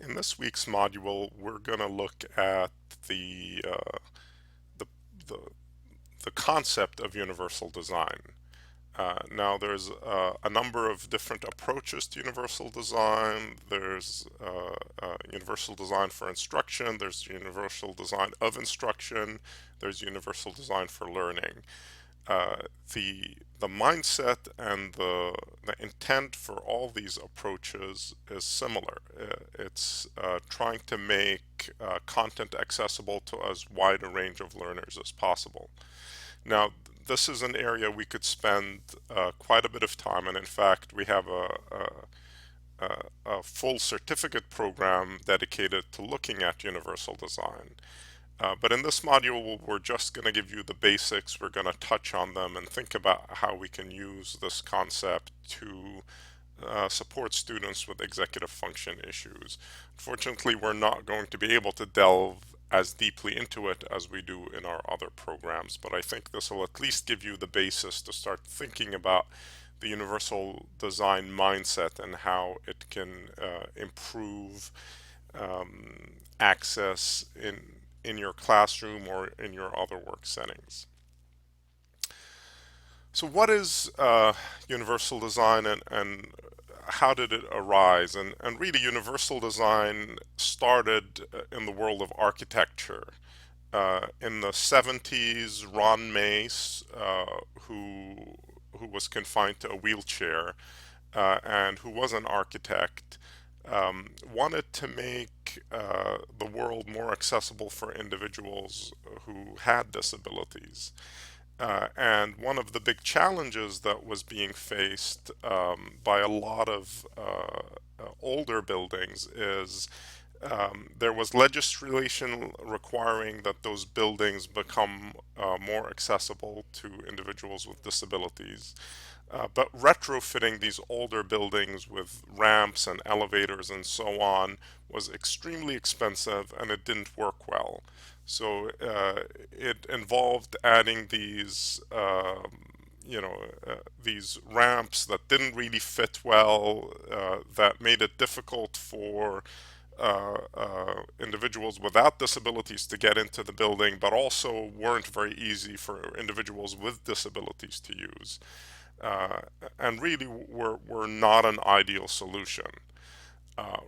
In this week's module, we're going to look at the, uh, the the the concept of universal design. Now, there's a number of different approaches to universal design. There's universal design for instruction. There's universal design of instruction. There's universal design for learning. uh, the mindset and the intent for all these approaches is similar. It's trying to make content accessible to as wide a range of learners as possible. Now, this is an area we could spend quite a bit of time, and in fact, we have a full certificate program dedicated to looking at universal design. But in this module, we're just going to give you the basics. We're going to touch on them and think about how we can use this concept to support students with executive function issues. Unfortunately, we're not going to be able to delve as deeply into it as we do in our other programs, but I think this will at least give you the basis to start thinking about the universal design mindset and how it can improve access in your classroom or in your other work settings. So what is universal design, and how did it arise? And really, universal design started in the world of architecture. In the 70s, Ron Mace, who was confined to a wheelchair and who was an architect, wanted to make the world more accessible for individuals who had disabilities. And one of the big challenges that was being faced by a lot of older buildings is there was legislation requiring that those buildings become more accessible to individuals with disabilities. But retrofitting these older buildings with ramps and elevators and so on was extremely expensive, and it didn't work well. So it involved adding these ramps that didn't really fit well, that made it difficult for individuals without disabilities to get into the building, but also weren't very easy for individuals with disabilities to use. Uh, and really were not an ideal solution.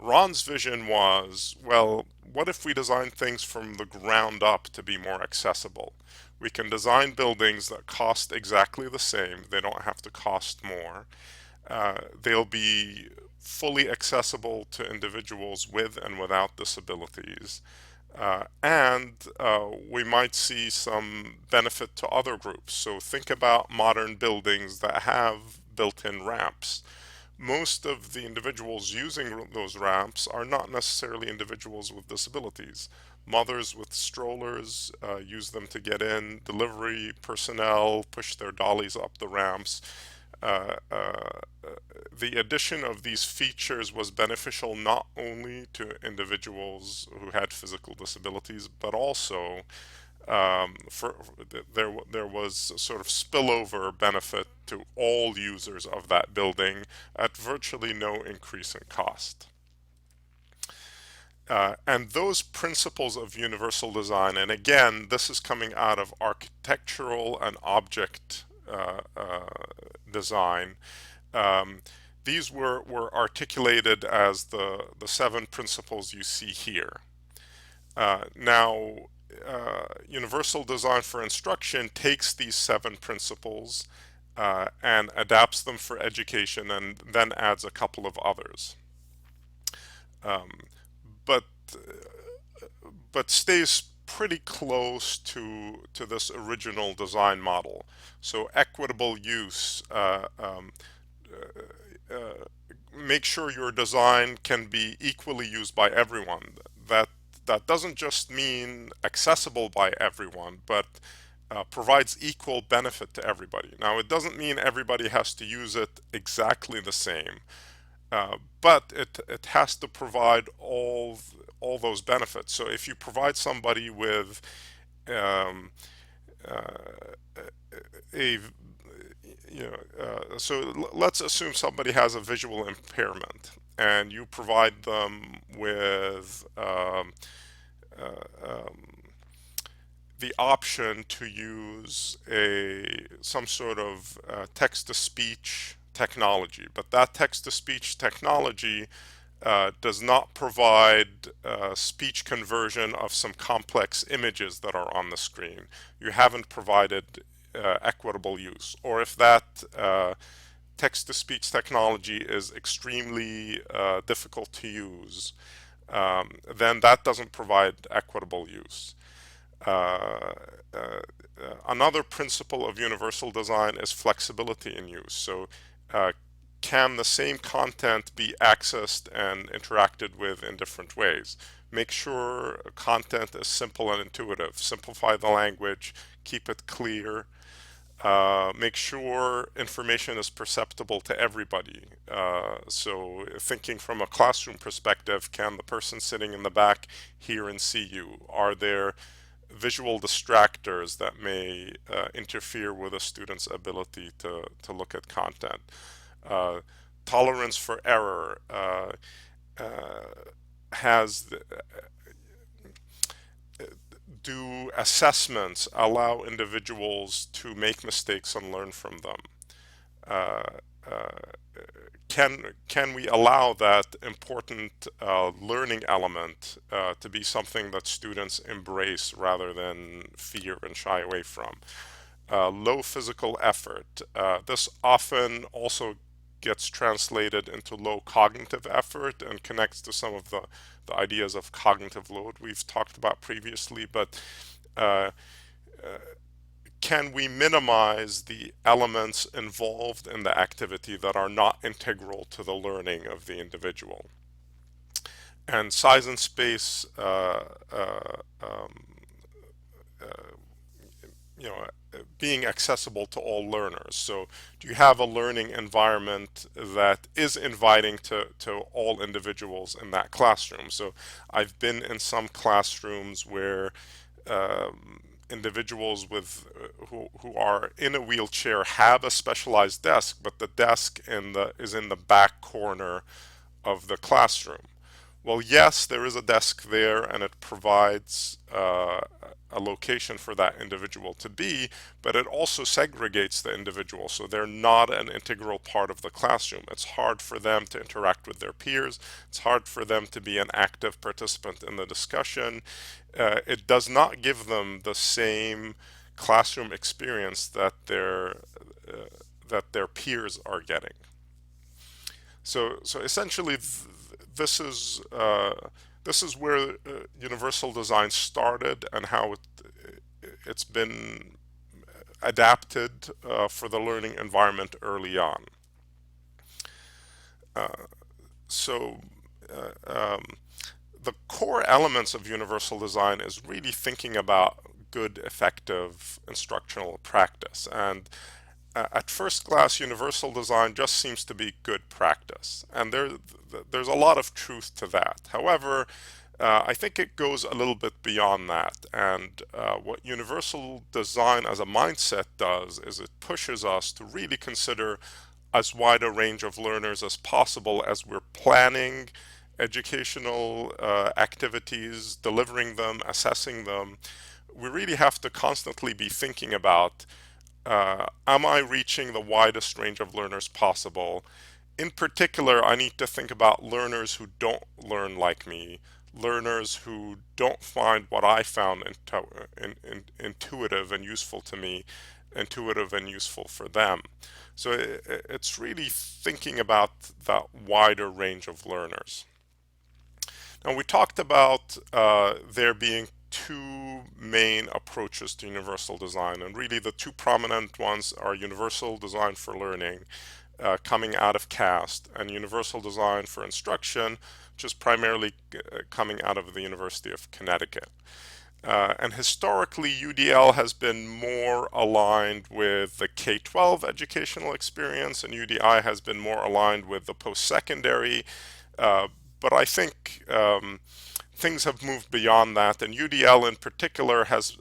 Ron's vision was, well, what if we design things from the ground up to be more accessible? We can design buildings that cost exactly the same. They don't have to cost more. They'll be fully accessible to individuals with and without disabilities. And we might see some benefit to other groups. So think about modern buildings that have built-in ramps. Most of the individuals using those ramps are not necessarily individuals with disabilities. Mothers with strollers use them to get in. Delivery personnel push their dollies up the ramps. Uh, uh, the addition of these features was beneficial not only to individuals who had physical disabilities, but also there was a sort of spillover benefit to all users of that building at virtually no increase in cost. And those principles of universal design, and again, this is coming out of architectural and object design. Um, these were articulated as the seven principles you see here. Now, universal design for instruction takes these seven principles and adapts them for education and then adds a couple of others. Um, but but stays pretty close to this original design model. So equitable use, make sure your design can be equally used by everyone. That doesn't just mean accessible by everyone, but provides equal benefit to everybody. Now, it doesn't mean everybody has to use it exactly the same, but it has to provide all those benefits. So if you provide somebody with um, a so let's assume somebody has a visual impairment, and you provide them with the option to use some sort of text-to-speech technology, but that text-to-speech technology does not provide speech conversion of some complex images that are on the screen. You haven't provided equitable use. Or if that text-to-speech technology is extremely difficult to use, then that doesn't provide equitable use. Another principle of universal design is flexibility in use. So can the same content be accessed and interacted with in different ways? Make sure content is simple and intuitive. Simplify the language, keep it clear. Make sure information is perceptible to everybody. So thinking from a classroom perspective, can the person sitting in the back hear and see you? Are there visual distractors that may interfere with a student's ability to look at content? Tolerance for error has do assessments allow individuals to make mistakes and learn from them? Uh, uh, can we allow that important learning element to be something that students embrace rather than fear and shy away from? Low physical effort. This often also gets translated into low cognitive effort and connects to some of the ideas of cognitive load we've talked about previously, but uh, can we minimize the elements involved in the activity that are not integral to the learning of the individual? And size and space, you know, being accessible to all learners. So do you have a learning environment that is inviting to all individuals in that classroom? So I've been in some classrooms where individuals with who are in a wheelchair have a specialized desk, but the desk is in the back corner of the classroom. Well, yes, there is a desk there, and it provides a location for that individual to be, but it also segregates the individual, so they're not an integral part of the classroom. It's hard for them to interact with their peers. It's hard for them to be an active participant in the discussion. It does not give them the same classroom experience that their peers are getting. So essentially, this is where universal design started and how it's been adapted for the learning environment early on. So the core elements of universal design is really thinking about good, effective instructional practice. And at first glance, universal design just seems to be good practice. And there's a lot of truth to that. However, I think it goes a little bit beyond that. And what universal design as a mindset does is it pushes us to really consider as wide a range of learners as possible as we're planning educational activities, delivering them, assessing them. We really have to constantly be thinking about, am I reaching the widest range of learners possible? In particular, I need to think about learners who don't learn like me, learners who don't find what I found intuitive and useful to me, intuitive and useful for them. So it's really thinking about that wider range of learners. Now, we talked about there being two main approaches to universal design, and really the two prominent ones are universal design for learning, coming out of CAST, and universal design for instruction, which is primarily coming out of the University of Connecticut. And historically, UDL has been more aligned with the K-12 educational experience, and UDI has been more aligned with the post-secondary. But I think things have moved beyond that, and UDL in particular has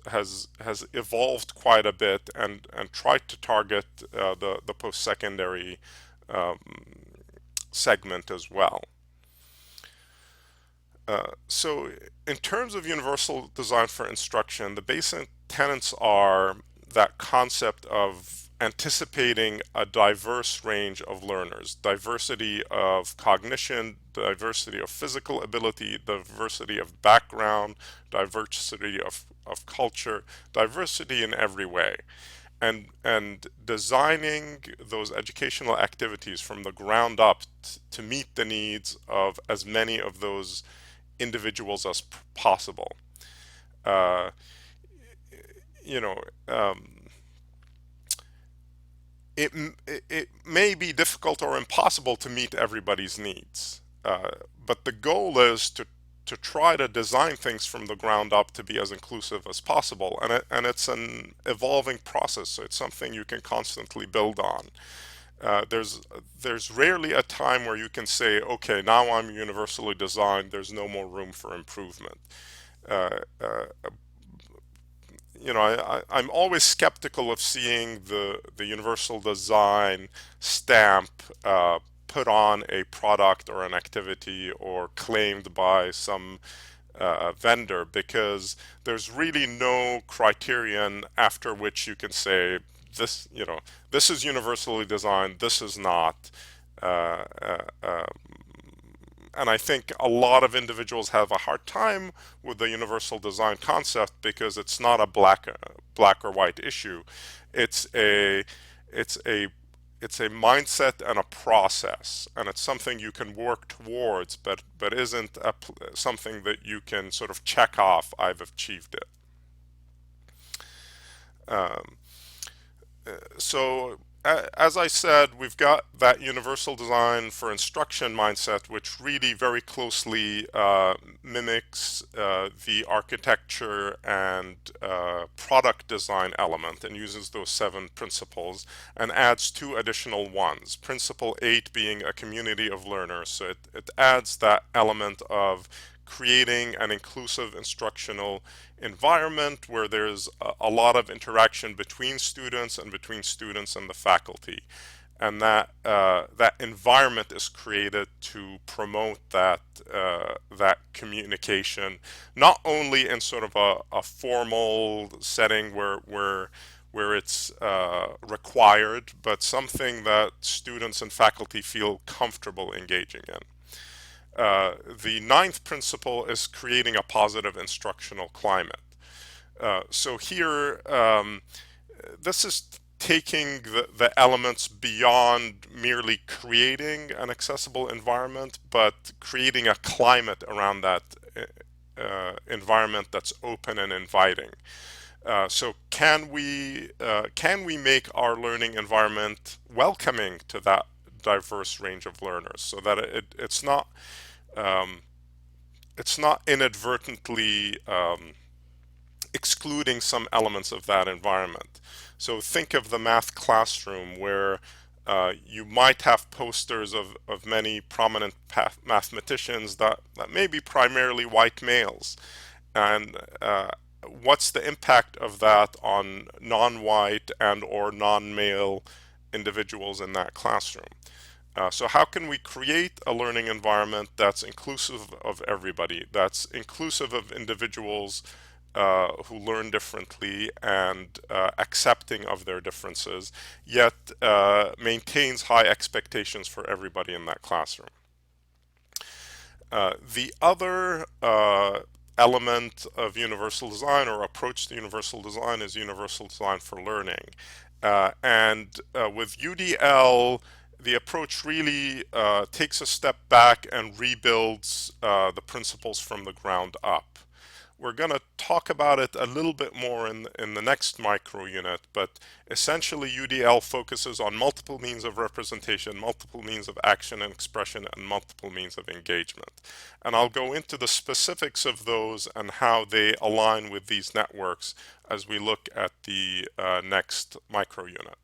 evolved quite a bit and tried to target the post-secondary segment as well. So in terms of universal design for instruction, the basic tenets are that concept of anticipating a diverse range of learners, diversity of cognition, diversity of physical ability, diversity of background, diversity of culture, diversity in every way. And designing those educational activities from the ground up to meet the needs of as many of those individuals as possible. Uh, you know, um, it, it may be difficult or impossible to meet everybody's needs, but the goal is to try to design things from the ground up to be as inclusive as possible, and it's an evolving process, so it's something you can constantly build on. There's rarely a time where you can say, okay, now I'm universally designed, there's no more room for improvement. Uh, uh, I'm always skeptical of seeing the universal design stamp put on a product or an activity or claimed by some vendor, because there's really no criterion after which you can say this is universally designed, this is not. Uh, uh, uh, and I think a lot of individuals have a hard time with the universal design concept because it's not a black or white issue. It's a it's a it's a mindset and a process, and it's something you can work towards, but isn't something that you can sort of check off. I've achieved it. Um, so as I said, we've got that universal design for instruction mindset, which really very closely mimics the architecture and product design element and uses those 7 principles and adds 2 additional ones. Principle 8 being a community of learners. So it adds that element of creating an inclusive instructional environment where there's a lot of interaction between students and the faculty, and that environment is created to promote that communication, not only in sort of a formal setting where it's required, but something that students and faculty feel comfortable engaging in. The 9th principle is creating a positive instructional climate. So here, this is taking the elements beyond merely creating an accessible environment, but creating a climate around that environment that's open and inviting. So can we make our learning environment welcoming to that diverse range of learners, so that um, it's not inadvertently excluding some elements of that environment. So think of the math classroom where you might have posters of many prominent mathematicians that may be primarily white males. And what's the impact of that on non-white and or non-male individuals in that classroom? So how can we create a learning environment that's inclusive of everybody, that's inclusive of individuals who learn differently and accepting of their differences, yet maintains high expectations for everybody in that classroom? The other element of universal design or approach to universal design is universal design for learning. And with UDL, the approach really takes a step back and rebuilds the principles from the ground up. We're going to talk about it a little bit more in the next micro unit, but essentially UDL focuses on multiple means of representation, multiple means of action and expression, and multiple means of engagement. And I'll go into the specifics of those and how they align with these networks as we look at the next micro unit.